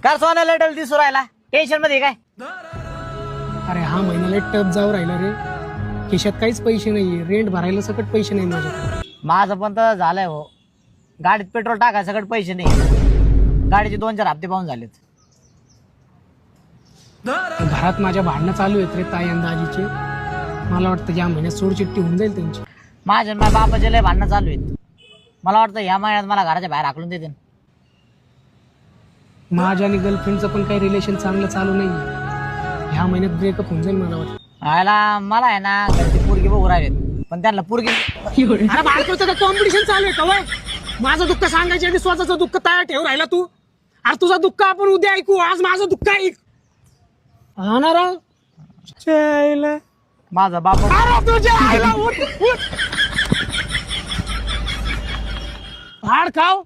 का सोन्या लेटल दिसू राहिला टेन्शन मध्ये काय? अरे हा महिन्याला टप जाऊ राहिला रे, खिशात काहीच पैसे नाहीये, रेंट भरायला सकट पैसे नाही माझ्याकडे. माझं पण तर झालंय हो, गाडीत पेट्रोल टाकाय सगळं पैसे नाही, गाडीचे 2-4 हप्ते पाहून झालेत. घरात माझ्या भांडणं चालू आहेत रे ताई आणि दाजीचे. मला वाटतं या महिन्यात सोडचिट्टी होऊन जाईल त्यांची. माझ्या बापाचे लय भांडणं चालू आहेत. मला वाटतं या महिन्यात मला घराच्या बाहेर हाकलून देते. माझ्या आणि गर्लफ्रेंडचं पण काही रिलेशन चांगलं चालू नाही. ह्या महिन्यात ब्रेकअप होऊन जाईल मला वाटतं. मला आहे ना घरची पोरगी बघू राहिलेत, पण त्यांना पोरगी अरे बाळकोचं कॉम्पिटिशन चालू आहे का? माझं दुःख सांगायच्या आधी स्वतःचं दुःख तयार ठेव राहिला तू. अरे तुझं दुःख आपण उद्या ऐकू, आज माझं दुःख ऐक. हा ना राव, माझा बाप तुझ्या आईला उठ उठ. हाड खाव